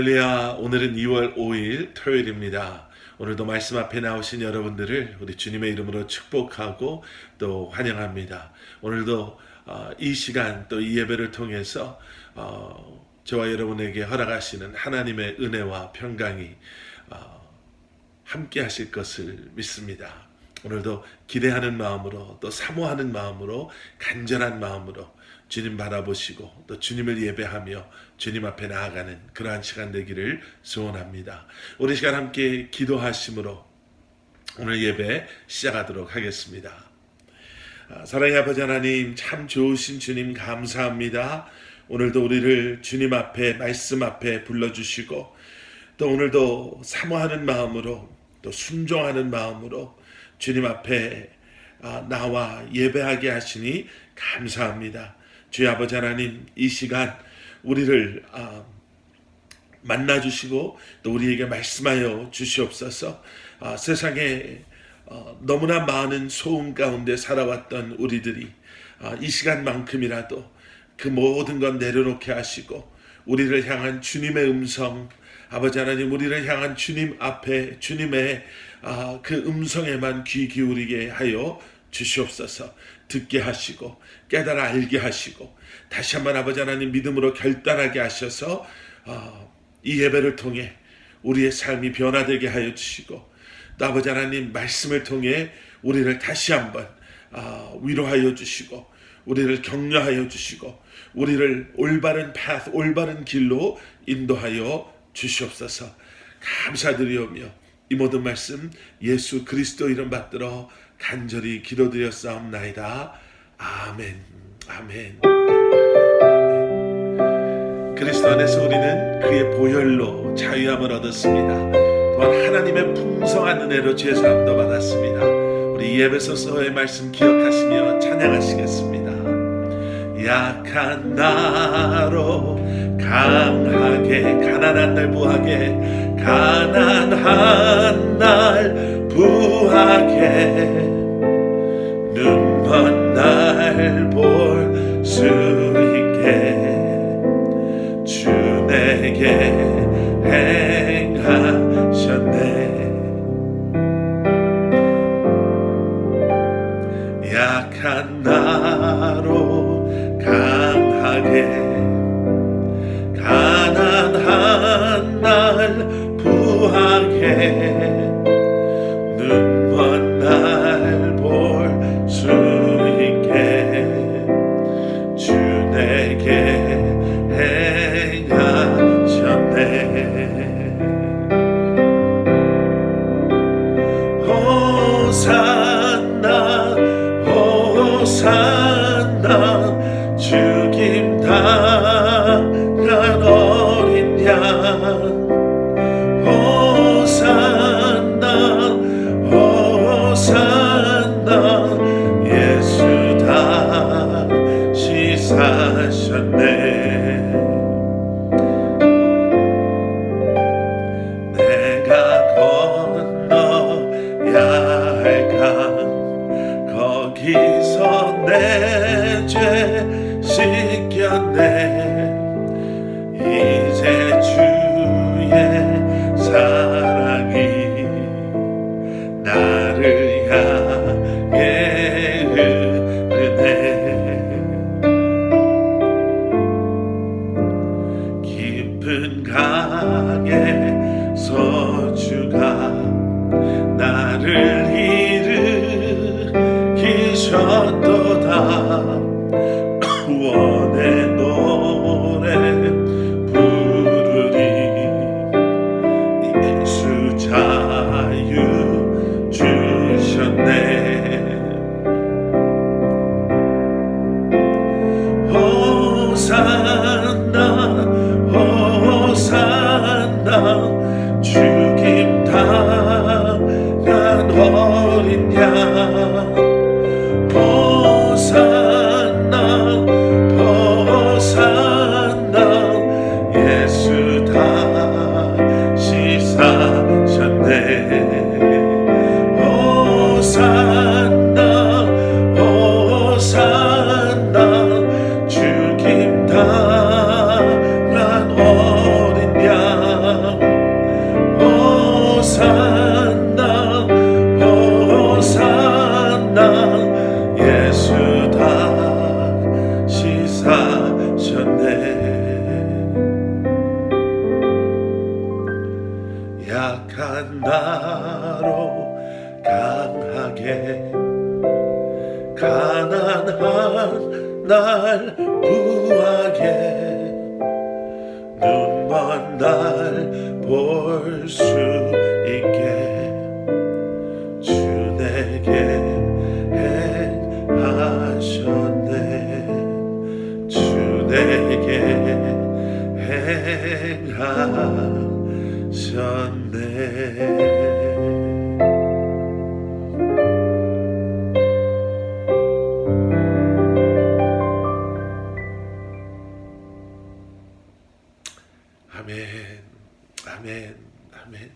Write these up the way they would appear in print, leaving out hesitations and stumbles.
할렐루야. 오늘은 2월 5일 토요일입니다. 오늘도 말씀 앞에 나오신 여러분들을 우리 주님의 이름으로 축복하고 또 환영합니다. 오늘도 이 시간 또 이 예배를 통해서 저와 여러분에게 허락하시는 하나님의 은혜와 평강이 함께 하실 것을 믿습니다. 오늘도 기대하는 마음으로 또 사모하는 마음으로 간절한 마음으로 주님 바라보시고 또 주님을 예배하며 주님 앞에 나아가는 그러한 시간 되기를 소원합니다. 오늘 시간 함께 기도하심으로 오늘 예배 시작하도록 하겠습니다. 사랑의 아버지 하나님, 참 좋으신 주님 감사합니다. 오늘도 우리를 주님 앞에 말씀 앞에 불러주시고 또 오늘도 사모하는 마음으로 또 순종하는 마음으로 주님 앞에 나와 예배하게 하시니 감사합니다. 주의 아버지 하나님, 이 시간 우리를 만나주시고 또 우리에게 말씀하여 주시옵소서. 세상에 너무나 많은 소음 가운데 살아왔던 우리들이 이 시간만큼이라도 그 모든 것 내려놓게 하시고 우리를 향한 주님의 음성, 아버지 하나님, 우리를 향한 주님 앞에 주님의 그 음성에만 귀 기울이게 하여 주시옵소서. 듣게 하시고 깨달아 알게 하시고 다시 한번 아버지 하나님 믿음으로 결단하게 하셔서 이 예배를 통해 우리의 삶이 변화되게 하여 주시고 또 아버지 하나님 말씀을 통해 우리를 다시 한번 위로하여 주시고 우리를 격려하여 주시고 우리를 올바른 path, 올바른 길로 인도하여 주시옵소서. 감사드리오며 이 모든 말씀 예수 그리스도 이름 받들어 간절히 기도드렸사옵나이다. 아멘. 아멘. 그리스도 안에서 우리는 그의 보혈로 자유함을 얻었습니다. 또한 하나님의 풍성한 은혜로 죄사함도 받았습니다. 우리 에베소서의 말씀 기억하시며 찬양하시겠습니다. 약한 나로 강하게, 가난한 날 부하게, 가난한 날 부하게, 눈먼 날 볼 수 있게 주 내게 행하셨네. 약한 나로 강하게, 가난한 날 부하게, 눈먼 날 볼 수 있게 주 내게 행하셨네. 호산나 호산나 죽임 당한 어린 양. 호산나 호산나 예수 다시 사셨네. 내가 건너야 할 강 거기서 내 죄 씻겼네. 이제 주의 사랑이 나를 향해 흐르네. 깊은 강에서 주가 나를 일으키셨도다. 구원의 노래 부르리. 예수 자유 주셨네. 호산나 호산나 죽임 당한 어린 양. 호산나 호산나 예수 다시 사셨네. 호산나 호산나 죽임 당한 어린 양. 호산나 호산나 예수 다시 사셨네. 약한 나로 강하게 가난한 날 부하게 눈먼 날 볼 수 있게 주 내게 행하셨네. 주 내게 행하셨네. 아멘, 아멘, 아멘.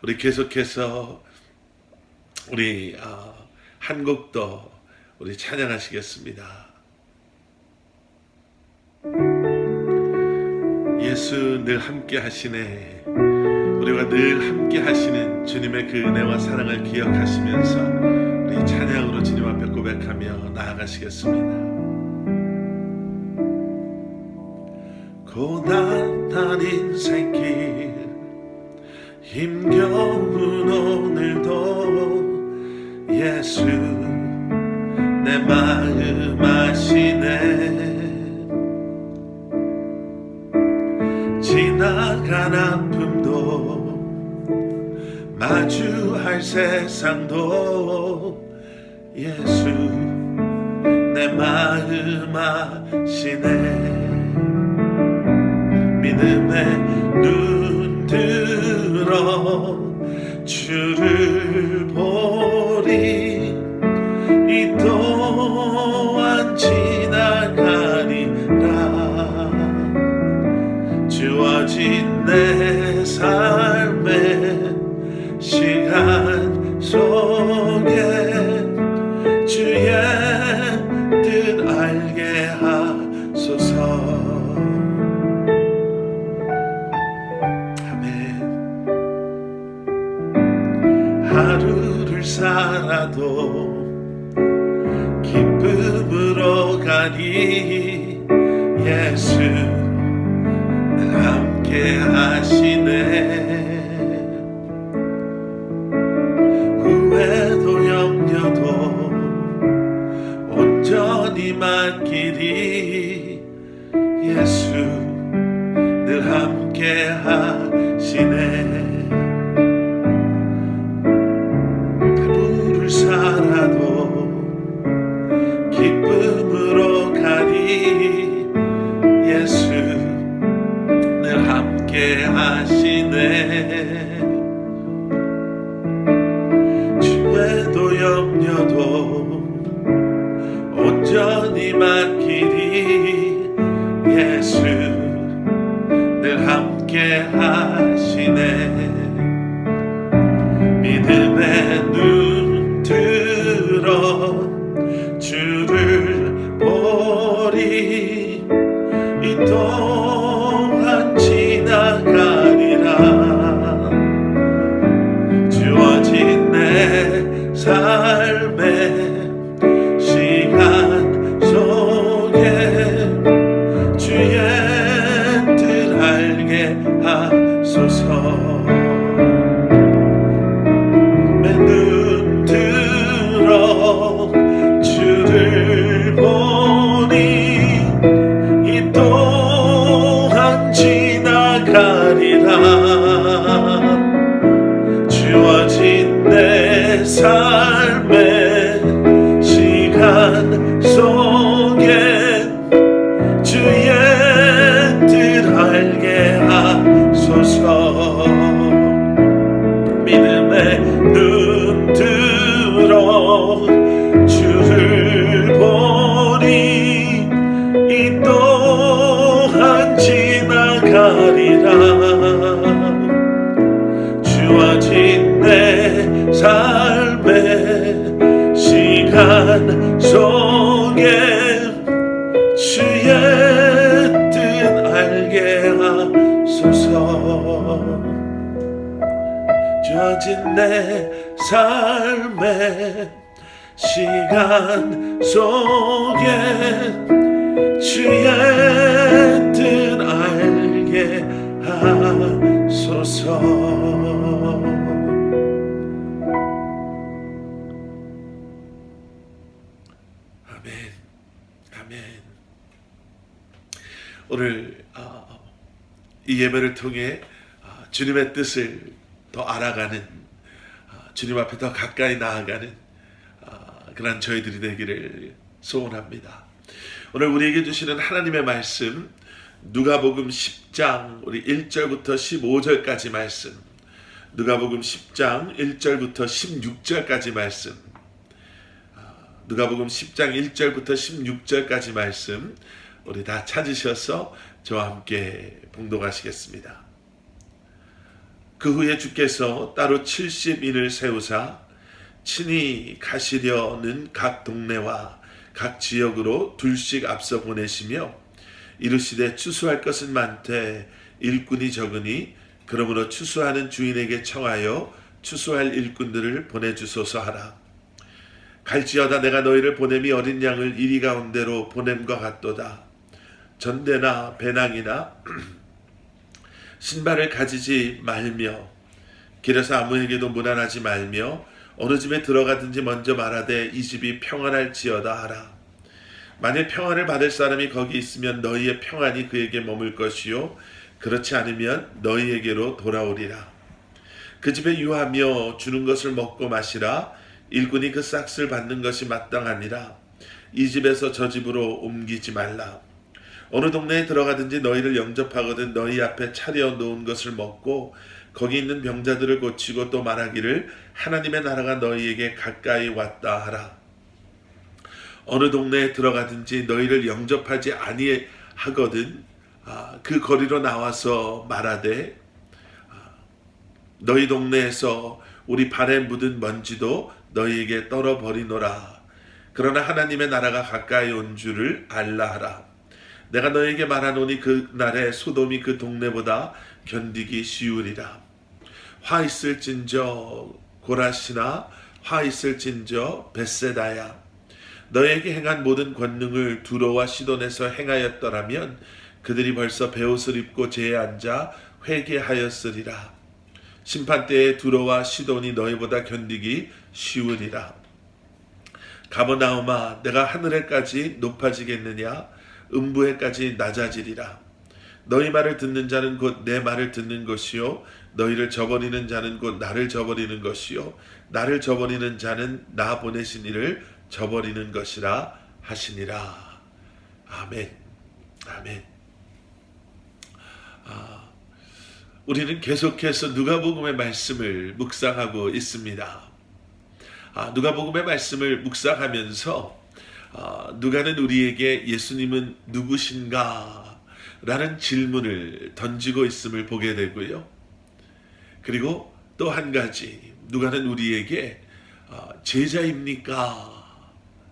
우리 계속해서 우리 한국도 우리 찬양하시겠습니다. 예수 늘 함께 하시네. 우리가 늘 함께 하시는 주님의 그 은혜와 사랑을 기억하시면서 우리 찬양으로 주님 앞에 고백하며 나아가시겠습니다. 고단한 인생길 힘겨운 오늘도 예수 내 마음 아시네. 지나간 아픔도 마주할 세상도 예수 내 마음 아시네. 믿음의 눈 들어 주를 보리. 이 또한 지나가리라. 주어진 내 삶의 시간 속에 주의 뜻 알게 하소서. 하루를 살아도 기쁨으로 가니 예수 늘 함께 하시네. 후회도 염려도 온전히 맡기리. 예수 늘 함께 하시네. 살아도 기쁨으로 가니 예수 늘 함께 하시네. 죄도 염려도 온전히 맡기리. 예수 늘 함께 하시네. 믿음의 눈 들어 주를 보리. 이 또한 지나가리라. 주어진 내 삶의 시간 속에 주의 뜻 알게 하소서. 주를 보니 이 또한 지나가리라. 주어진 내 삶의 시간 속에 주의 뜻 알게 하소서. 믿음의 눈 들어 주를 보니 이 또한 지나가리라. 주어진 내 삶의 시간 속에 주의 뜻 알게 하소서. 주어진 내 삶의 시간 속에 주의 뜻 알게 하소서. 아멘. 아멘. 오늘 이 예배를 통해 주님의 뜻을 더 알아가는, 주님 앞에 더 가까이 나아가는 그런 저희들이 되기를 소원합니다. 오늘 우리에게 주시는 하나님의 말씀, 누가복음 10장 우리 1절부터 15절까지 말씀, 누가복음 10장 1절부터 16절까지 말씀, 누가복음 10장 1절부터 16절까지 말씀 우리 다 찾으셔서 저와 함께 봉독하시겠습니다. 그 후에 주께서 따로 70인을 세우사 친히 가시려는 각 동네와 각 지역으로 둘씩 앞서 보내시며 이르시되 추수할 것은 많되 일꾼이 적으니 그러므로 추수하는 주인에게 청하여 추수할 일꾼들을 보내주소서 하라. 갈지어다 내가 너희를 보냄이 어린 양을 이리 가운데로 보냄과 같도다. 전대나 배낭이나 신발을 가지지 말며 길에서 아무에게도 무난하지 말며 어느 집에 들어가든지 먼저 말하되 이 집이 평안할지어다 하라. 만일 평안을 받을 사람이 거기 있으면 너희의 평안이 그에게 머물 것이요 그렇지 않으면 너희에게로 돌아오리라. 그 집에 유하며 주는 것을 먹고 마시라. 일꾼이 그 싹을 받는 것이 마땅하니라. 이 집에서 저 집으로 옮기지 말라. 어느 동네에 들어가든지 너희를 영접하거든 너희 앞에 차려 놓은 것을 먹고 거기 있는 병자들을 고치고 또 말하기를 하나님의 나라가 너희에게 가까이 왔다 하라. 어느 동네에 들어가든지 너희를 영접하지 아니하거든 그 거리로 나와서 말하되 너희 동네에서 우리 발에 묻은 먼지도 너희에게 떨어버리노라. 그러나 하나님의 나라가 가까이 온 줄을 알라 하라. 내가 너에게 말하노니 그 날에 소돔이 그 동네보다 견디기 쉬우리라. 화 있을진저 고라시나 화 있을진저 벳세다야. 너에게 행한 모든 권능을 두로와 시돈에서 행하였더라면 그들이 벌써 베옷을 입고 제에 앉아 회개하였으리라. 심판때에 두로와 시돈이 너희보다 견디기 쉬우리라. 가버나움아 내가 하늘에까지 높아지겠느냐 음부에까지 낮아지리라. 너희 말을 듣는 자는 곧 내 말을 듣는 것이요 너희를 저버리는 자는 곧 나를 저버리는 것이요 나를 저버리는 자는 나 보내신 이를 저버리는 것이라 하시니라. 아멘. 아멘. 우리는 계속해서 누가복음의 말씀을 묵상하고 있습니다. 누가복음의 말씀을 묵상하면서 누가는 우리에게 예수님은 누구신가? 라는 질문을 던지고 있음을 보게 되고요. 그리고 또 한 가지, 누가는 우리에게 제자입니까?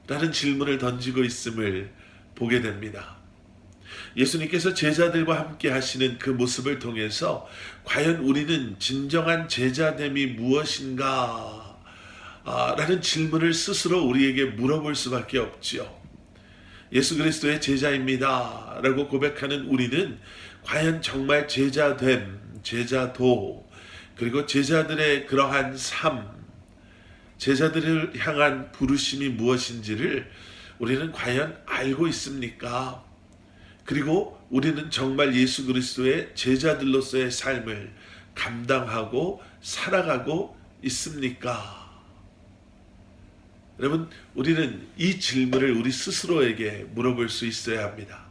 라는 질문을 던지고 있음을 보게 됩니다. 예수님께서 제자들과 함께 하시는 그 모습을 통해서 과연 우리는 진정한 제자됨이 무엇인가? 라는 질문을 스스로 우리에게 물어볼 수밖에 없지요. 예수 그리스도의 제자입니다 라고 고백하는 우리는 과연 정말 제자됨, 제자도, 그리고 제자들의 그러한 삶, 제자들을 향한 부르심이 무엇인지를 우리는 과연 알고 있습니까? 그리고 우리는 정말 예수 그리스도의 제자들로서의 삶을 감당하고 살아가고 있습니까? 여러분, 우리는 이 질문을 우리 스스로에게 물어볼 수 있어야 합니다.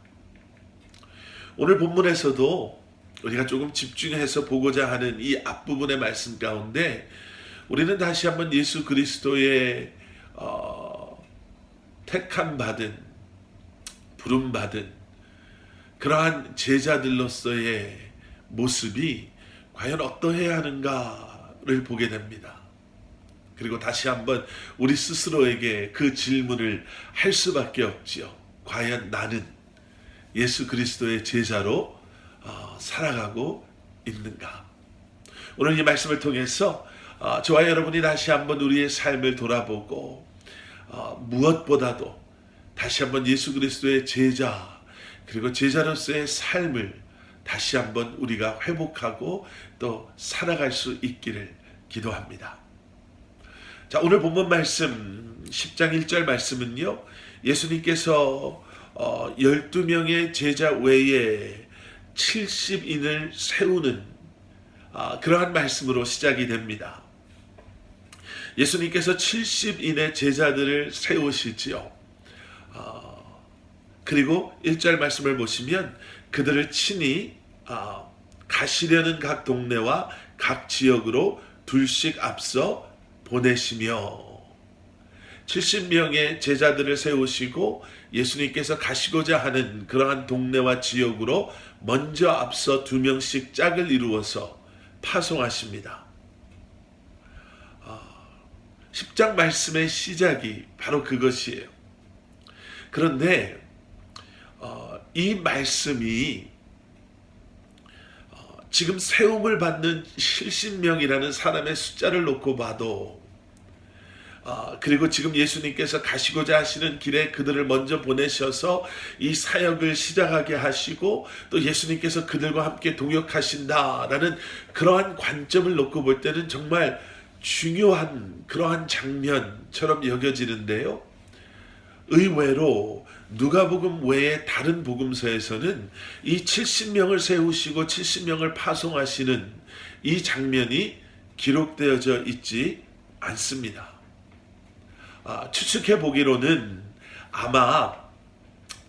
오늘 본문에서도 우리가 조금 집중해서 보고자 하는 이 앞부분의 말씀 가운데 우리는 다시 한번 예수 그리스도의 택함 받은, 부름 받은 그러한 제자들로서의 모습이 과연 어떠해야 하는가를 보게 됩니다. 그리고 다시 한번 우리 스스로에게 그 질문을 할 수밖에 없지요. 과연 나는 예수 그리스도의 제자로 살아가고 있는가? 오늘 이 말씀을 통해서 저와 여러분이 다시 한번 우리의 삶을 돌아보고 무엇보다도 다시 한번 예수 그리스도의 제자 그리고 제자로서의 삶을 다시 한번 우리가 회복하고 또 살아갈 수 있기를 기도합니다. 자, 오늘 본문 말씀 10장 1절 말씀은요, 예수님께서 12명의 제자 외에 70인을 세우는 그러한 말씀으로 시작이 됩니다. 예수님께서 70인의 제자들을 세우시지요. 그리고 1절 말씀을 보시면 그들을 친히 가시려는 각 동네와 각 지역으로 둘씩 앞서 보내시며 70명의 제자들을 세우시고 예수님께서 가시고자 하는 그러한 동네와 지역으로 먼저 앞서 2명씩 짝을 이루어서 파송하십니다. 10장 말씀의 시작이 바로 그것이에요. 그런데 이 말씀이 지금 세움을 받는 70명이라는 사람의 숫자를 놓고 봐도 그리고 지금 예수님께서 가시고자 하시는 길에 그들을 먼저 보내셔서 이 사역을 시작하게 하시고 또 예수님께서 그들과 함께 동역하신다라는 그러한 관점을 놓고 볼 때는 정말 중요한 그러한 장면처럼 여겨지는데요. 의외로 누가복음 외에 다른 복음서에서는 이 70명을 세우시고 70명을 파송하시는 이 장면이 기록되어져 있지 않습니다. 추측해 보기로는 아마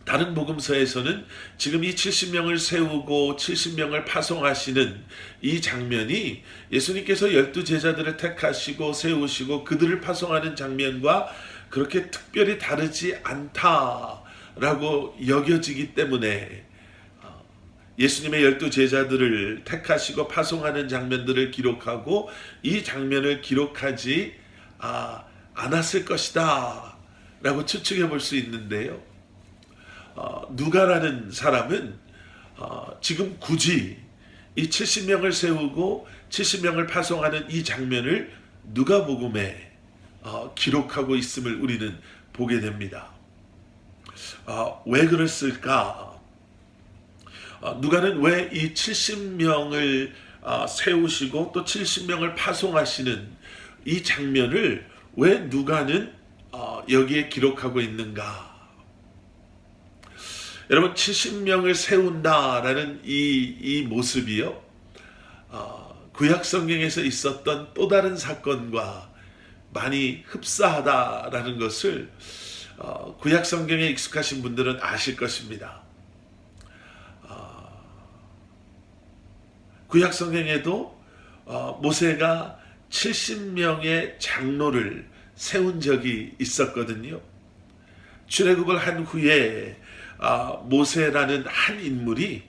다른 복음서에서는 지금 이 70명을 세우고 70명을 파송하시는 이 장면이 예수님께서 12제자들을 택하시고 세우시고 그들을 파송하는 장면과 그렇게 특별히 다르지 않다라고 여겨지기 때문에 예수님의 12제자들을 택하시고 파송하는 장면들을 기록하고 이 장면을 기록하지 않았을 것이다 라고 추측해 볼 수 있는데요. 누가라는 사람은 지금 굳이 이 70명을 세우고 70명을 파송하는 이 장면을 누가복음에 기록하고 있음을 우리는 보게 됩니다. 왜 그랬을까? 누가는 왜 이 70명을 세우시고 또 70명을 파송하시는 이 장면을 왜 누가는 여기에 기록하고 있는가? 여러분 70명을 세운다라는 이 모습이요. 구약 성경에서 있었던 또 다른 사건과 많이 흡사하다라는 것을 구약 성경에 익숙하신 분들은 아실 것입니다. 구약 성경에도 모세가 70명의 장로를 세운 적이 있었거든요. 출애굽을 한 후에 모세라는 한 인물이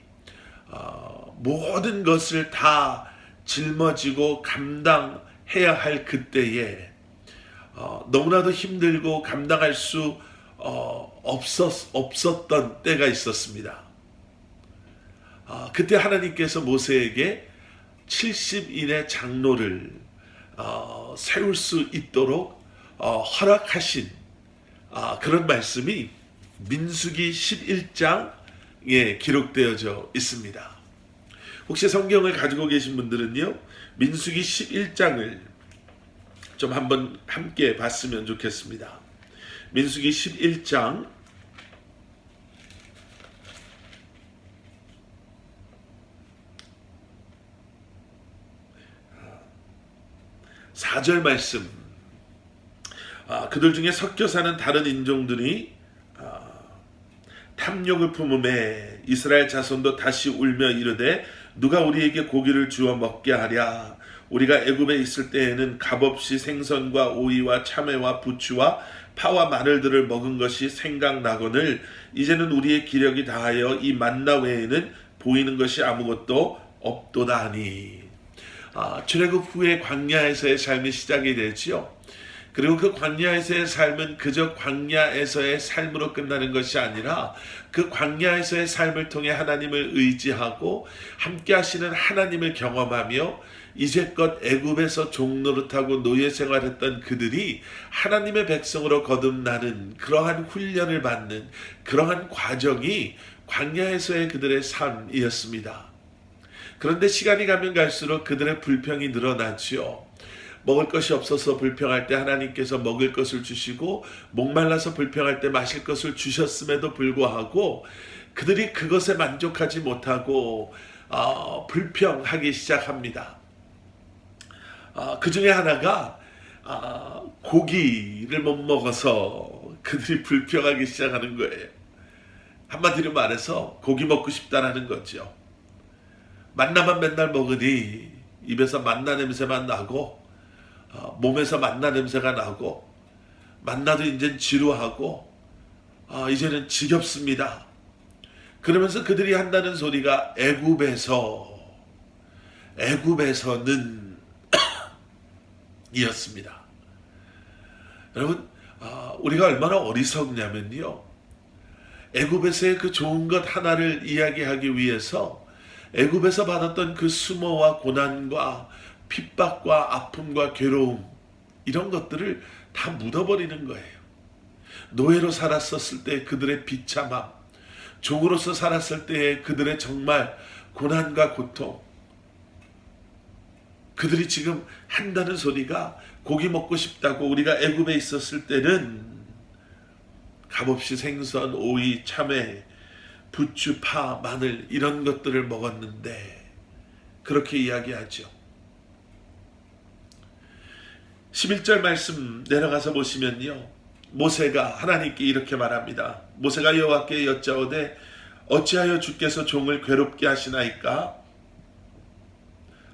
모든 것을 다 짊어지고 감당해야 할 그때에 너무나도 힘들고 감당할 수 없었던 때가 있었습니다. 그때 하나님께서 모세에게 70인의 장로를 세울 수 있도록 허락하신 그런 말씀이 민수기 11장에 기록되어져 있습니다. 혹시 성경을 가지고 계신 분들은요, 민수기 11장을 좀 한번 함께 봤으면 좋겠습니다. 민수기 11장 4절 말씀. 그들 중에 섞여 사는 다른 인종들이 탐욕을 품음에 이스라엘 자손도 다시 울며 이르되 누가 우리에게 고기를 주어 먹게 하랴. 우리가 애굽에 있을 때에는 값없이 생선과 오이와 참외와 부추와 파와 마늘들을 먹은 것이 생각나거늘 이제는 우리의 기력이 다하여 이 만나 외에는 보이는 것이 아무것도 없도다 하니. 출애굽 후에 광야에서의 삶이 시작이 되지요. 그리고 그 광야에서의 삶은 그저 광야에서의 삶으로 끝나는 것이 아니라 그 광야에서의 삶을 통해 하나님을 의지하고 함께 하시는 하나님을 경험하며 이제껏 애굽에서 종노릇하고 노예 생활했던 그들이 하나님의 백성으로 거듭나는 그러한 훈련을 받는 그러한 과정이 광야에서의 그들의 삶이었습니다. 그런데 시간이 가면 갈수록 그들의 불평이 늘어나지요. 먹을 것이 없어서 불평할 때 하나님께서 먹을 것을 주시고, 목말라서 불평할 때 마실 것을 주셨음에도 불구하고 그들이 그것에 만족하지 못하고 불평하기 시작합니다. 그 중에 하나가 고기를 못 먹어서 그들이 불평하기 시작하는 거예요. 한마디로 말해서 고기 먹고 싶다라는 거죠. 만나만 맨날 먹으니 입에서 만나 냄새만 나고, 몸에서 만나 냄새가 나고, 만나도 이젠 지루하고, 이제는 지겹습니다. 그러면서 그들이 한다는 소리가 애굽에서는 이었습니다. 여러분, 우리가 얼마나 어리석냐면요, 애굽에서의 그 좋은 것 하나를 이야기하기 위해서 애굽에서 받았던 그 수모와 고난과 핍박과 아픔과 괴로움, 이런 것들을 다 묻어버리는 거예요. 노예로 살았었을 때 그들의 비참함, 종으로서 살았을 때의 그들의 정말 고난과 고통, 그들이 지금 한다는 소리가 고기 먹고 싶다고. 우리가 애굽에 있었을 때는 값없이 생선, 오이, 참외, 부추, 파, 마늘 이런 것들을 먹었는데, 그렇게 이야기하죠. 11절 말씀 내려가서 보시면요, 모세가 하나님께 이렇게 말합니다. 모세가 여호와께 여짜오되 어찌하여 주께서 종을 괴롭게 하시나이까?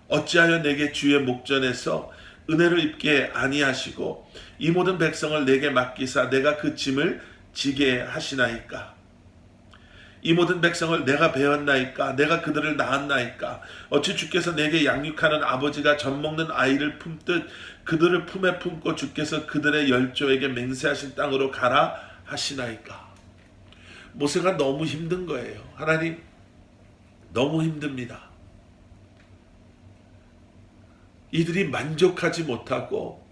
어찌하여 내게 주의 목전에서 은혜를 입게 아니하시고 이 모든 백성을 내게 맡기사 내가 그 짐을 지게 하시나이까? 이 모든 백성을 내가 배웠나이까? 내가 그들을 낳았나이까? 어찌 주께서 내게 양육하는 아버지가 젖 먹는 아이를 품듯 그들을 품에 품고 주께서 그들의 열조에게 맹세하신 땅으로 가라 하시나이까? 모세가 너무 힘든 거예요. 하나님, 너무 힘듭니다. 이들이 만족하지 못하고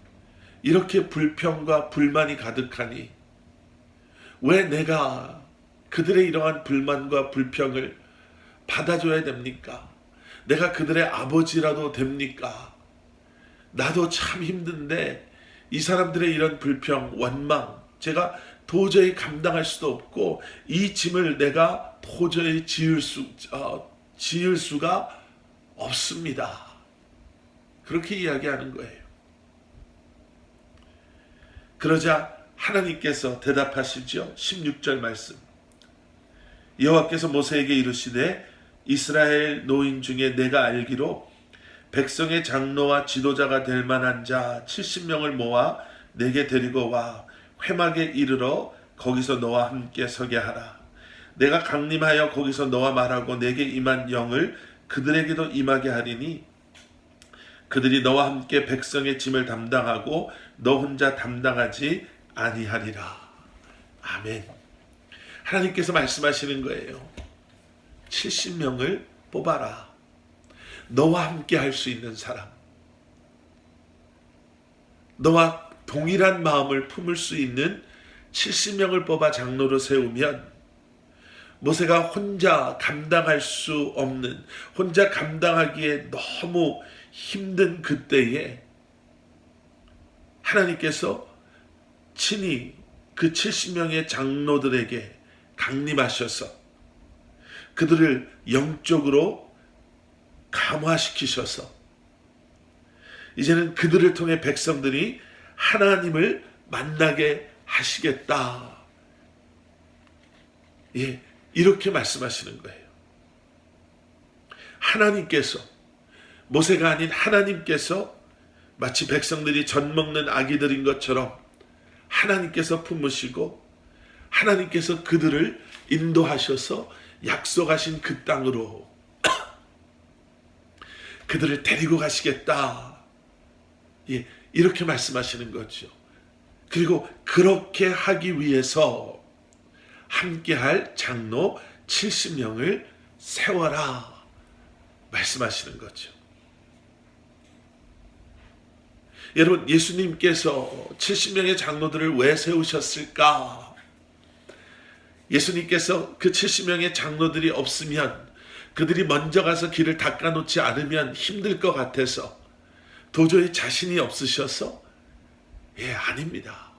이렇게 불평과 불만이 가득하니 왜 내가 그들의 이러한 불만과 불평을 받아줘야 됩니까? 내가 그들의 아버지라도 됩니까? 나도 참 힘든데 이 사람들의 이런 불평, 원망, 제가 도저히 감당할 수도 없고 이 짐을 내가 도저히 지을 수가 없습니다. 그렇게 이야기하는 거예요. 그러자 하나님께서 대답하시죠. 16절 말씀. 여호와께서 모세에게 이르시되 이스라엘 노인 중에 내가 알기로 백성의 장로와 지도자가 될 만한 자 70명을 모아 내게 데리고 와 회막에 이르러 거기서 너와 함께 서게 하라. 내가 강림하여 거기서 너와 말하고 내게 임한 영을 그들에게도 임하게 하리니 그들이 너와 함께 백성의 짐을 담당하고 너 혼자 담당하지 아니하리라. 아멘. 하나님께서 말씀하시는 거예요. 70명을 뽑아라. 너와 함께 할 수 있는 사람, 너와 동일한 마음을 품을 수 있는 70명을 뽑아 장로로 세우면 모세가 혼자 감당할 수 없는, 혼자 감당하기에 너무 힘든 그때에 하나님께서 친히 그 70명의 장로들에게 강림하셔서 그들을 영적으로 감화시키셔서 이제는 그들을 통해 백성들이 하나님을 만나게 하시겠다. 예, 이렇게 말씀하시는 거예요. 하나님께서, 모세가 아닌 하나님께서 마치 백성들이 젖 먹는 아기들인 것처럼 하나님께서 품으시고 하나님께서 그들을 인도하셔서 약속하신 그 땅으로 그들을 데리고 가시겠다. 예, 이렇게 말씀하시는 거죠. 그리고 그렇게 하기 위해서 함께할 장로 70명을 세워라 말씀하시는 거죠. 여러분, 예수님께서 70명의 장로들을 왜 세우셨을까? 예수님께서 그 70명의 장로들이 없으면, 그들이 먼저 가서 길을 닦아놓지 않으면 힘들 것 같아서, 도저히 자신이 없으셔서? 아닙니다.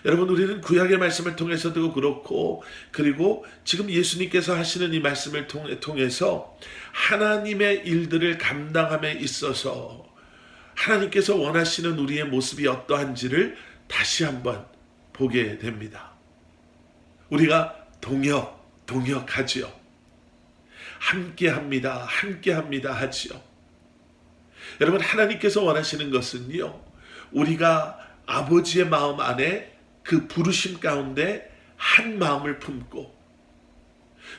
여러분, 우리는 구약의 말씀을 통해서도 그렇고, 그리고 지금 예수님께서 하시는 이 말씀을 통해서 하나님의 일들을 감당함에 있어서 하나님께서 원하시는 우리의 모습이 어떠한지를 다시 한번 보게 됩니다. 우리가 동역하지요. 함께합니다 하지요. 여러분, 하나님께서 원하시는 것은요, 우리가 아버지의 마음 안에 그 부르심 가운데 한 마음을 품고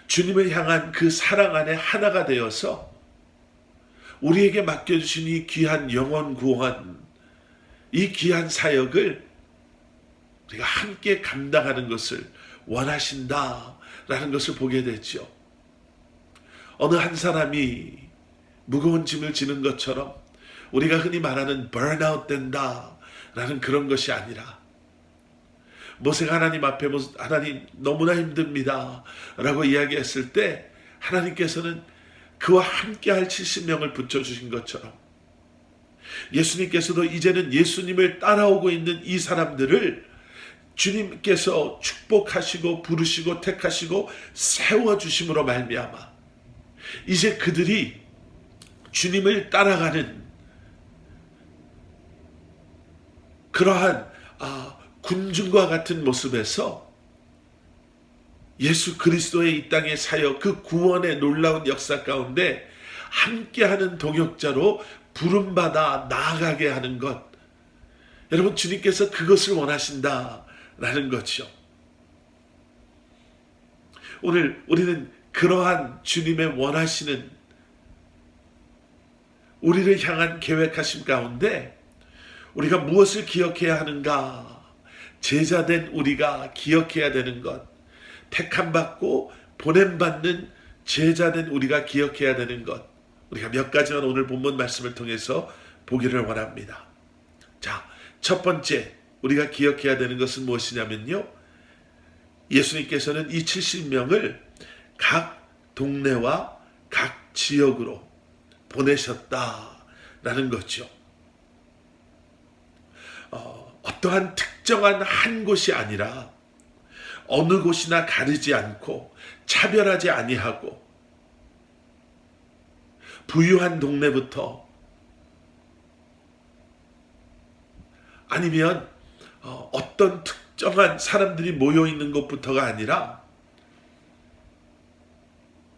주님을 향한 그 사랑 안에 하나가 되어서 우리에게 맡겨주신 이 귀한 영혼 구원, 이 귀한 사역을 우리가 함께 감당하는 것을 원하신다라는 것을 보게 되죠. 어느 한 사람이 무거운 짐을 지는 것처럼 우리가 흔히 말하는 burnout 된다라는 그런 것이 아니라, 모세가 하나님 앞에 하나님 너무나 힘듭니다 라고 이야기했을 때 하나님께서는 그와 함께할 70명을 붙여주신 것처럼, 예수님께서도 이제는 예수님을 따라오고 있는 이 사람들을 주님께서 축복하시고 부르시고 택하시고 세워주심으로 말미암아 이제 그들이 주님을 따라가는 그러한 군중과 같은 모습에서 예수 그리스도의 이 땅의 사역, 그 구원의 놀라운 역사 가운데 함께하는 동역자로 부름받아 나아가게 하는 것, 여러분, 주님께서 그것을 원하신다라는 거죠. 오늘 우리는 그러한 주님의 원하시는 우리를 향한 계획하심 가운데 우리가 무엇을 기억해야 하는가? 제자된 우리가 기억해야 되는 것, 택함받고 보냄받는 제자된 우리가 기억해야 되는 것, 우리가 몇 가지만 오늘 본문 말씀을 통해서 보기를 원합니다. 자, 첫 번째 우리가 기억해야 되는 것은 무엇이냐면요, 예수님께서는 이 70명을 각 동네와 각 지역으로 보내셨다라는 거죠. 어떠한 특정한 한 곳이 아니라 어느 곳이나 가리지 않고 차별하지 아니하고 부유한 동네부터 아니면 어떤 특정한 사람들이 모여있는 곳부터가 아니라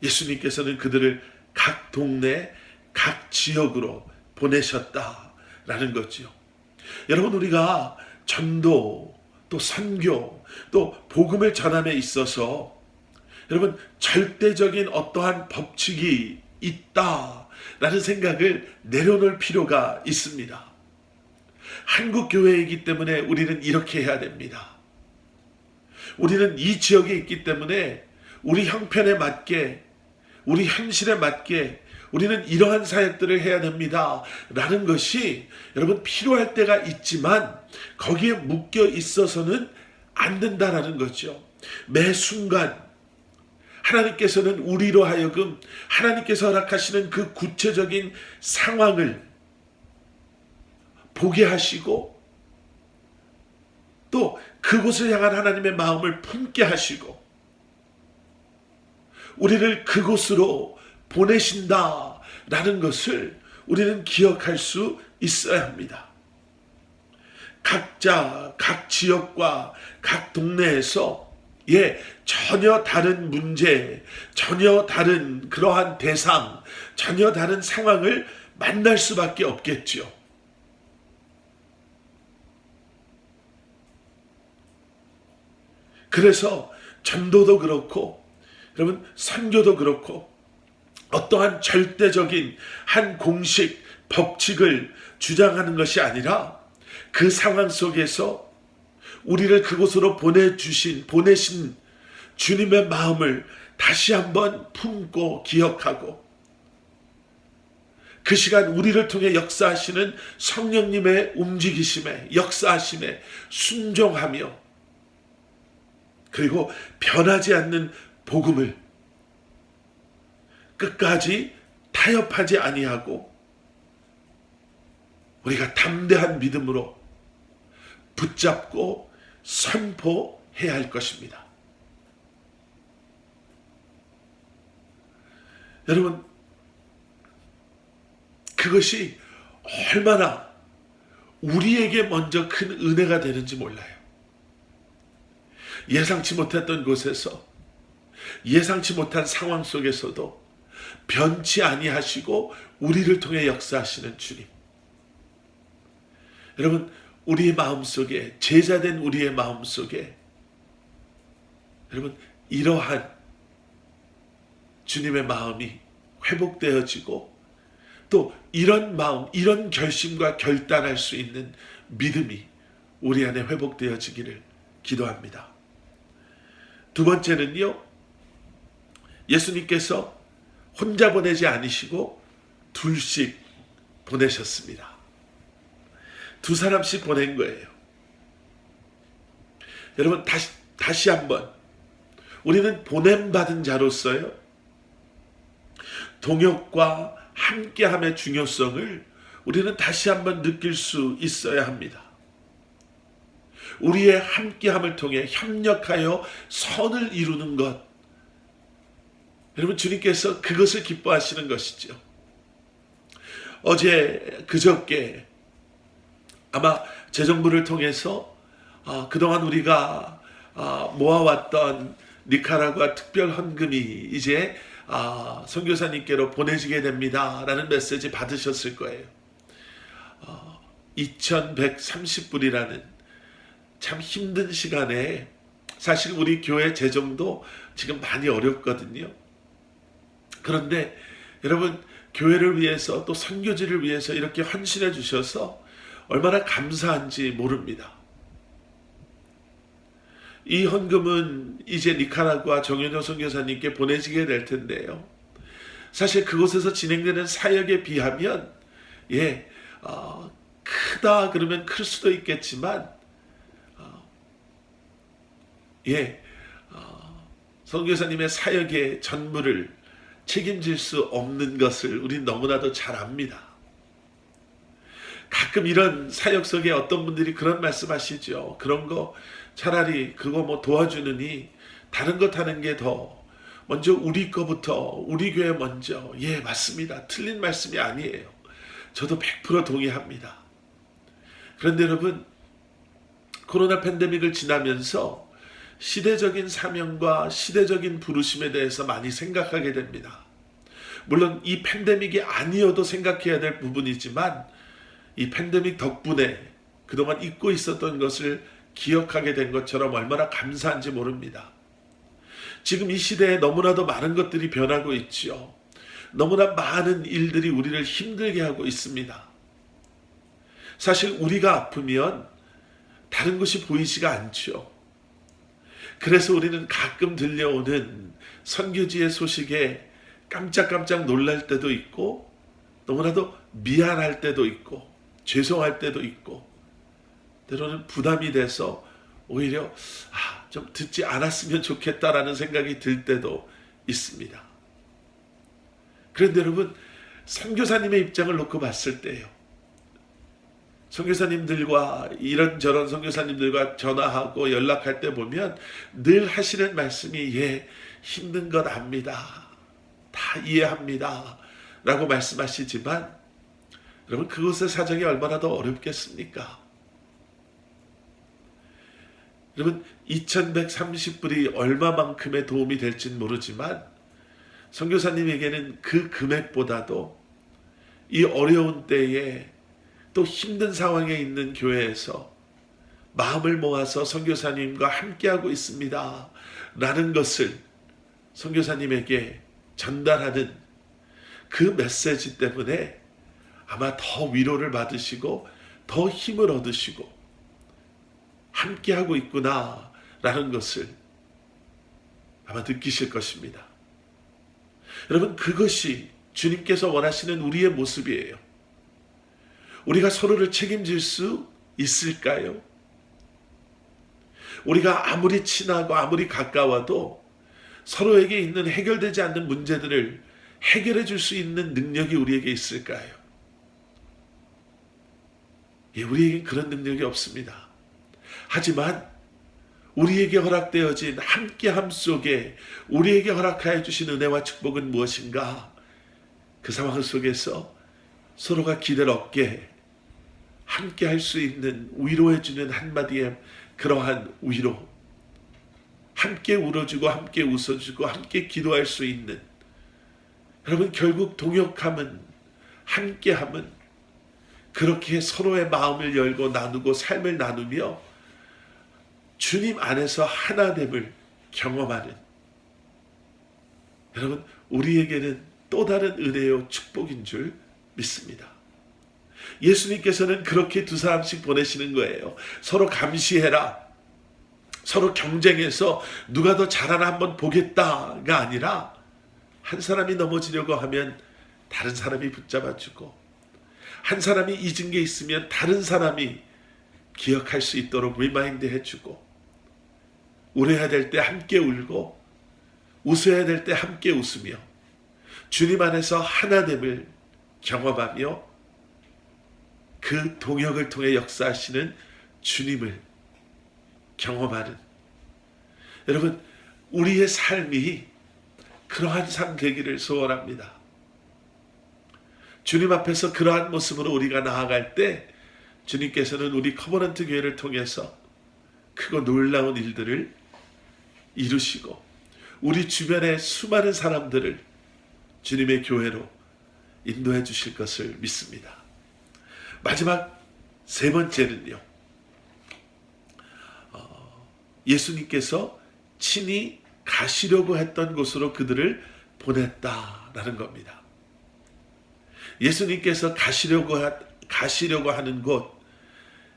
예수님께서는 그들을 각 동네, 각 지역으로 보내셨다라는 거죠. 여러분, 우리가 전도, 또 선교, 또 복음을 전함에 있어서 여러분, 절대적인 어떠한 법칙이 있다라는 생각을 내려놓을 필요가 있습니다. 한국 교회이기 때문에 우리는 이렇게 해야 됩니다. 우리는 이 지역에 있기 때문에 우리 형편에 맞게, 우리 현실에 맞게 우리는 이러한 사역들을 해야 됩니다 라는 것이 여러분 필요할 때가 있지만 거기에 묶여 있어서는 안 된다라는 거죠. 매 순간 하나님께서는 우리로 하여금 하나님께서 허락하시는 그 구체적인 상황을 보게 하시고 또 그곳을 향한 하나님의 마음을 품게 하시고 우리를 그곳으로 보내신다라는 것을 우리는 기억할 수 있어야 합니다. 각자 각 지역과 각 동네에서 전혀 다른 문제, 전혀 다른 그러한 대상, 전혀 다른 상황을 만날 수밖에 없겠죠. 그래서 전도도 그렇고 여러분 선교도 그렇고 어떠한 절대적인 한 공식, 법칙을 주장하는 것이 아니라 그 상황 속에서 우리를 그곳으로 보내신 주님의 마음을 다시 한번 품고 기억하고 그 시간 우리를 통해 역사하시는 성령님의 움직이심에, 역사하심에 순종하며, 그리고 변하지 않는 복음을 끝까지 타협하지 아니하고 우리가 담대한 믿음으로 붙잡고 선포해야 할 것입니다. 여러분, 그것이 얼마나 우리에게 먼저 큰 은혜가 되는지 몰라요. 예상치 못했던 곳에서, 예상치 못한 상황 속에서도 변치 아니하시고 우리를 통해 역사하시는 주님. 여러분, 우리의 마음속에, 제자된 우리의 마음속에 여러분, 이러한 주님의 마음이 회복되어지고 또 이런 마음, 이런 결심과 결단할 수 있는 믿음이 우리 안에 회복되어지기를 기도합니다. 두 번째는요, 예수님께서 혼자 보내지 않으시고 둘씩 보내셨습니다. 두 사람씩 보낸 거예요. 여러분, 다시 한번 우리는 보냄받은 자로서요, 동역과 함께함의 중요성을 우리는 다시 한번 느낄 수 있어야 합니다. 우리의 함께함을 통해 협력하여 선을 이루는 것, 여러분, 주님께서 그것을 기뻐하시는 것이죠. 어제 그저께 아마 재정부를 통해서 그동안 우리가 모아왔던 니카라구아 특별 헌금이 이제 선교사님께로 보내지게 됩니다 라는 메시지 받으셨을 거예요. 2130불이라는 참 힘든 시간에 사실 우리 교회 재정도 지금 많이 어렵거든요. 그런데 여러분, 교회를 위해서 또 선교지를 위해서 이렇게 헌신해 주셔서 얼마나 감사한지 모릅니다. 이 헌금은 이제 니카라구아 정현호 선교사님께 보내지게 될 텐데요. 사실 그곳에서 진행되는 사역에 비하면 크다 그러면 클 수도 있겠지만 선교사님의 사역의 전부를 책임질 수 없는 것을 우린 너무나도 잘 압니다. 가끔 이런 사역 속에 어떤 분들이 그런 말씀하시죠. 그런 거 차라리 그거 뭐 도와주느니 다른 것 하는 게 더 먼저 우리 거부터, 우리 교회 먼저. 예, 맞습니다. 틀린 말씀이 아니에요. 저도 100% 동의합니다. 그런데 여러분, 코로나 팬데믹을 지나면서 시대적인 사명과 시대적인 부르심에 대해서 많이 생각하게 됩니다. 물론 이 팬데믹이 아니어도 생각해야 될 부분이지만 이 팬데믹 덕분에 그동안 잊고 있었던 것을 기억하게 된 것처럼 얼마나 감사한지 모릅니다. 지금 이 시대에 너무나도 많은 것들이 변하고 있죠. 너무나 많은 일들이 우리를 힘들게 하고 있습니다. 사실 우리가 아프면 다른 것이 보이지가 않죠. 그래서 우리는 가끔 들려오는 선교지의 소식에 깜짝깜짝 놀랄 때도 있고 너무나도 미안할 때도 있고 죄송할 때도 있고 때로는 부담이 돼서 오히려 좀 듣지 않았으면 좋겠다라는 생각이 들 때도 있습니다. 그런데 여러분, 선교사님의 입장을 놓고 봤을 때요, 선교사님들과 이런저런 선교사님들과 전화하고 연락할 때 보면 늘 하시는 말씀이 힘든 것 압니다. 다 이해합니다. 라고 말씀하시지만 여러분, 그곳의 사정이 얼마나 더 어렵겠습니까? 여러분, 2130불이 얼마만큼의 도움이 될지는 모르지만 선교사님에게는 그 금액보다도 이 어려운 때에 또 힘든 상황에 있는 교회에서 마음을 모아서 선교사님과 함께하고 있습니다 라는 것을 선교사님에게 전달하는 그 메시지 때문에 아마 더 위로를 받으시고 더 힘을 얻으시고 함께하고 있구나 라는 것을 아마 느끼실 것입니다. 여러분, 그것이 주님께서 원하시는 우리의 모습이에요. 우리가 서로를 책임질 수 있을까요? 우리가 아무리 친하고 아무리 가까워도 서로에게 있는 해결되지 않는 문제들을 해결해 줄 수 있는 능력이 우리에게 있을까요? 예, 우리에겐 그런 능력이 없습니다. 하지만 우리에게 허락되어진 함께함 속에 우리에게 허락하여 주신 은혜와 축복은 무엇인가? 그 상황 속에서 서로가 기대를 얻게 함께 할 수 있는 위로해주는 한마디의 그러한 위로, 함께 울어주고 함께 웃어주고 함께 기도할 수 있는, 여러분 결국 동역함은, 함께함은 그렇게 서로의 마음을 열고 나누고 삶을 나누며 주님 안에서 하나됨을 경험하는, 여러분 우리에게는 또 다른 은혜요 축복인 줄 믿습니다. 예수님께서는 그렇게 두 사람씩 보내시는 거예요. 서로 감시해라, 서로 경쟁해서 누가 더 잘하나 한번 보겠다가 아니라, 한 사람이 넘어지려고 하면 다른 사람이 붙잡아주고, 한 사람이 잊은 게 있으면 다른 사람이 기억할 수 있도록 리마인드 해주고, 울어야 될 때 함께 울고 웃어야 될 때 함께 웃으며 주님 안에서 하나됨을 경험하며 그 동역을 통해 역사하시는 주님을 경험하는, 여러분 우리의 삶이 그러한 삶 되기를 소원합니다. 주님 앞에서 그러한 모습으로 우리가 나아갈 때 주님께서는 우리 커버넌트 교회를 통해서 크고 놀라운 일들을 이루시고 우리 주변의 수많은 사람들을 주님의 교회로 인도해 주실 것을 믿습니다. 마지막 세 번째는요, 예수님께서 친히 가시려고 했던 곳으로 그들을 보냈다라는 겁니다. 예수님께서 가시려고 하는 곳,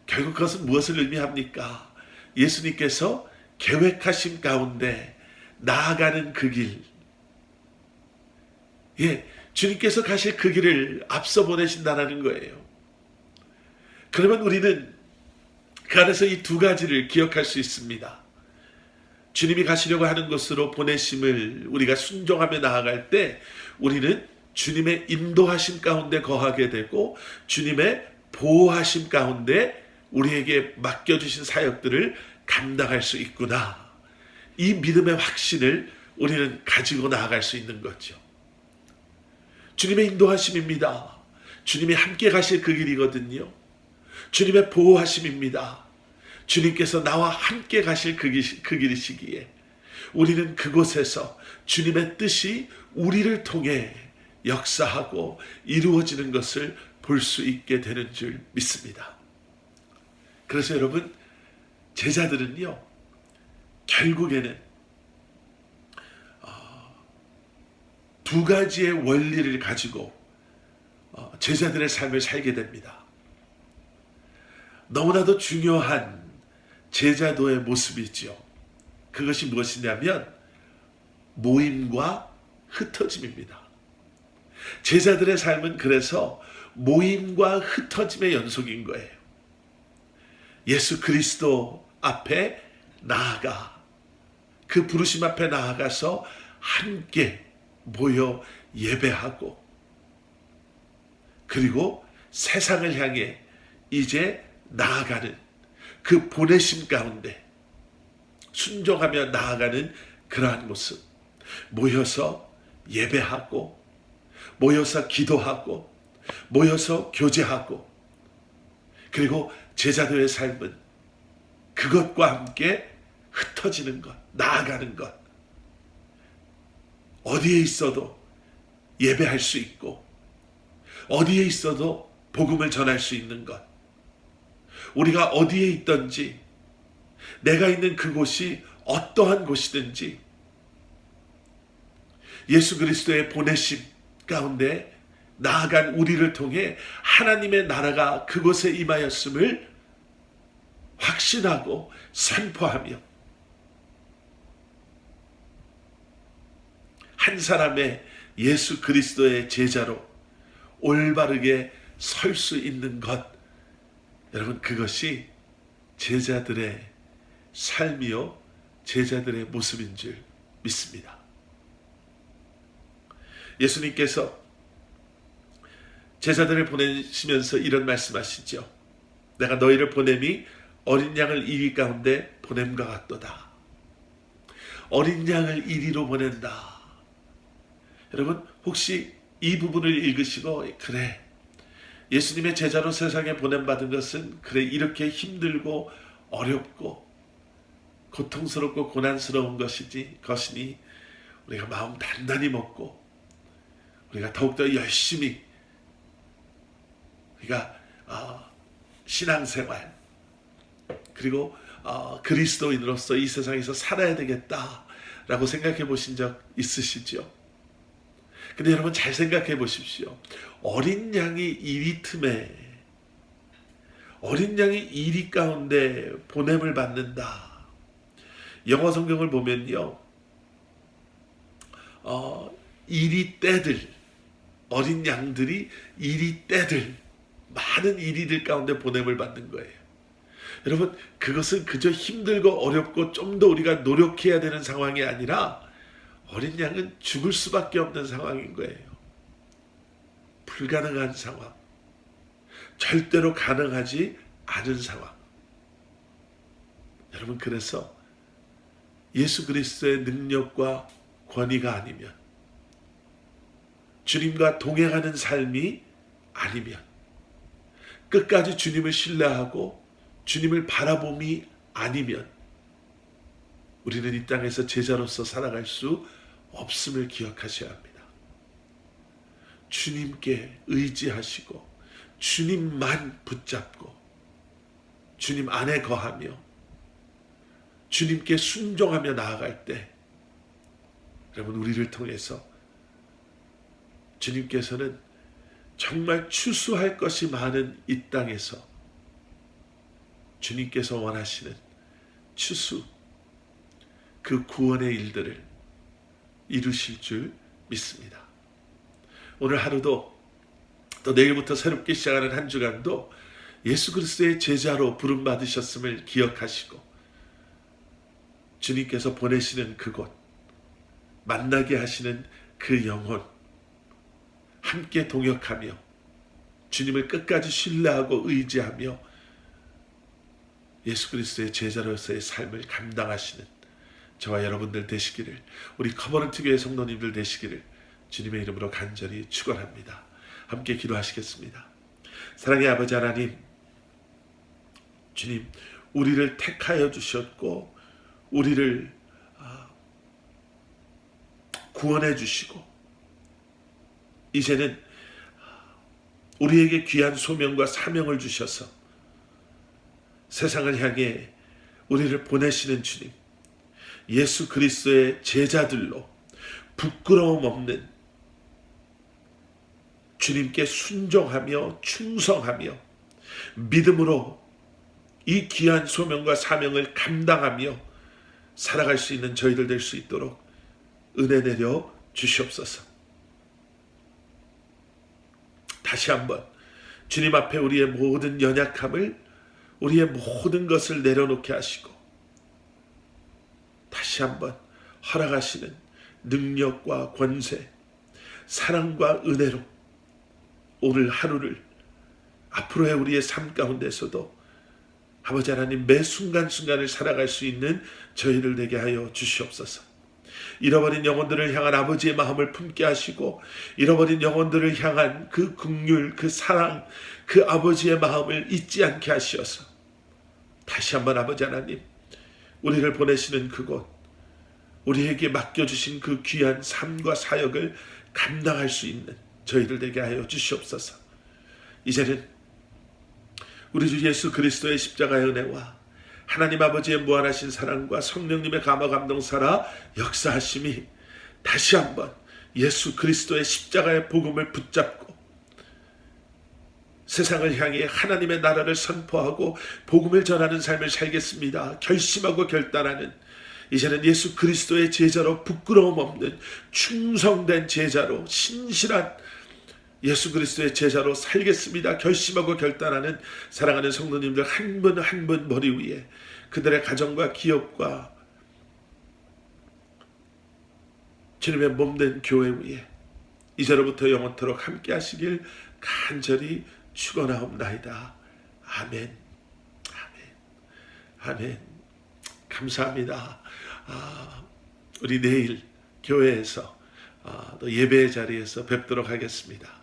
결국 그것은 무엇을 의미합니까? 예수님께서 계획하신 가운데 나아가는 그 길, 예, 주님께서 가실 그 길을 앞서 보내신다는 거예요. 그러면 우리는 그 안에서 이 두 가지를 기억할 수 있습니다. 주님이 가시려고 하는 곳으로 보내심을 우리가 순종하며 나아갈 때 우리는 주님의 인도하심 가운데 거하게 되고 주님의 보호하심 가운데 우리에게 맡겨주신 사역들을 감당할 수 있구나. 이 믿음의 확신을 우리는 가지고 나아갈 수 있는 거죠. 주님의 인도하심입니다. 주님이 함께 가실 그 길이거든요. 주님의 보호하심입니다. 주님께서 나와 함께 가실 그 길이시기에 우리는 그곳에서 주님의 뜻이 우리를 통해 역사하고 이루어지는 것을 볼 수 있게 되는 줄 믿습니다. 그래서 여러분, 제자들은요, 결국에는 두 가지의 원리를 가지고 제자들의 삶을 살게 됩니다. 너무나도 중요한 제자도의 모습이죠. 그것이 무엇이냐면 모임과 흩어짐입니다. 제자들의 삶은 그래서 모임과 흩어짐의 연속인 거예요. 예수 그리스도 앞에 나아가, 그 부르심 앞에 나아가서 함께 모여 예배하고, 그리고 세상을 향해 이제 나아가는 그 보내심 가운데 순종하며 나아가는 그러한 모습, 모여서 예배하고 모여서 기도하고 모여서 교제하고, 그리고 제자도의 삶은 그것과 함께 흩어지는 것, 나아가는 것, 어디에 있어도 예배할 수 있고 어디에 있어도 복음을 전할 수 있는 것, 우리가 어디에 있든지 내가 있는 그곳이 어떠한 곳이든지 예수 그리스도의 보내심 가운데 나아간 우리를 통해 하나님의 나라가 그곳에 임하였음을 확신하고 선포하며 한 사람의 예수 그리스도의 제자로 올바르게 설 수 있는 것, 여러분, 그것이 제자들의 삶이요 제자들의 모습인 줄 믿습니다. 예수님께서 제자들을 보내시면서 이런 말씀하시죠. 내가 너희를 보냄이 어린 양을 이리 가운데 보냄과 같도다. 어린 양을 이리로 보낸다. 여러분, 혹시 이 부분을 읽으시고, 그래, 예수님의 제자로 세상에 보냄받은 것은 그래 이렇게 힘들고 어렵고 고통스럽고 고난스러운 것이니 우리가 마음 단단히 먹고 우리가 더욱더 열심히 우리가 신앙생활 그리고 그리스도인으로서 이 세상에서 살아야 되겠다라고 생각해 보신 적 있으시죠? 근데 여러분, 잘 생각해 보십시오. 어린 양이 이리 틈에, 어린 양이 이리 가운데 보냄을 받는다. 영어 성경을 보면요, 이리 떼들, 어린 양들이 이리 떼들, 많은 이리들 가운데 보냄을 받는 거예요. 여러분, 그것은 그저 힘들고 어렵고 좀 더 우리가 노력해야 되는 상황이 아니라 어린 양은 죽을 수밖에 없는 상황인 거예요. 불가능한 상황, 절대로 가능하지 않은 상황. 여러분, 그래서 예수 그리스도의 능력과 권위가 아니면, 주님과 동행하는 삶이 아니면, 끝까지 주님을 신뢰하고 주님을 바라봄이 아니면 우리는 이 땅에서 제자로서 살아갈 수 없음을 기억하셔야 합니다. 주님께 의지하시고 주님만 붙잡고 주님 안에 거하며 주님께 순종하며 나아갈 때, 여러분, 우리를 통해서 주님께서는 정말 추수할 것이 많은 이 땅에서 주님께서 원하시는 추수, 그 구원의 일들을 이루실 줄 믿습니다. 오늘 하루도 또 내일부터 새롭게 시작하는 한 주간도 예수 그리스도의 제자로 부름받으셨음을 기억하시고 주님께서 보내시는 그곳, 만나게 하시는 그 영혼, 함께 동역하며 주님을 끝까지 신뢰하고 의지하며 예수 그리스도의 제자로서의 삶을 감당하시는 저와 여러분들 되시기를, 우리 커버넌트 교회 성도님들 되시기를 주님의 이름으로 간절히 축원합니다. 함께 기도하시겠습니다. 사랑의 아버지 하나님, 주님, 우리를 택하여 주셨고 우리를 구원해 주시고 이제는 우리에게 귀한 소명과 사명을 주셔서 세상을 향해 우리를 보내시는 주님, 예수 그리스도의 제자들로 부끄러움 없는 주님께 순종하며 충성하며 믿음으로 이 귀한 소명과 사명을 감당하며 살아갈 수 있는 저희들 될 수 있도록 은혜 내려 주시옵소서. 다시 한번 주님 앞에 우리의 모든 연약함을, 우리의 모든 것을 내려놓게 하시고 다시 한번 허락하시는 능력과 권세, 사랑과 은혜로 오늘 하루를, 앞으로의 우리의 삶 가운데서도 아버지 하나님 매 순간순간을 살아갈 수 있는 저희들 되게 하여 주시옵소서. 잃어버린 영혼들을 향한 아버지의 마음을 품게 하시고 잃어버린 영혼들을 향한 그 긍휼, 그 사랑, 그 아버지의 마음을 잊지 않게 하시어서 다시 한번 아버지 하나님, 우리를 보내시는 그곳, 우리에게 맡겨주신 그 귀한 삶과 사역을 감당할 수 있는 저희들 되게 하여 주시옵소서. 이제는 우리 주 예수 그리스도의 십자가의 은혜와 하나님 아버지의 무한하신 사랑과 성령님의 감화 감동사라 역사하심이 다시 한번 예수 그리스도의 십자가의 복음을 붙잡고 세상을 향해 하나님의 나라를 선포하고 복음을 전하는 삶을 살겠습니다 결심하고 결단하는 이제는 예수 그리스도의 제자로 부끄러움 없는 충성된 제자로 신실한 예수 그리스도의 제자로 살겠습니다 결심하고 결단하는 사랑하는 성도님들 한 분 한 분 머리 위에 그들의 가정과 기업과 주님의 몸된 교회 위에 이제로부터 영원토록 함께 하시길 간절히 축원하옵나이다. 아멘. 아멘. 아멘. 감사합니다. 우리 내일 교회에서 또 예배의 자리에서 뵙도록 하겠습니다.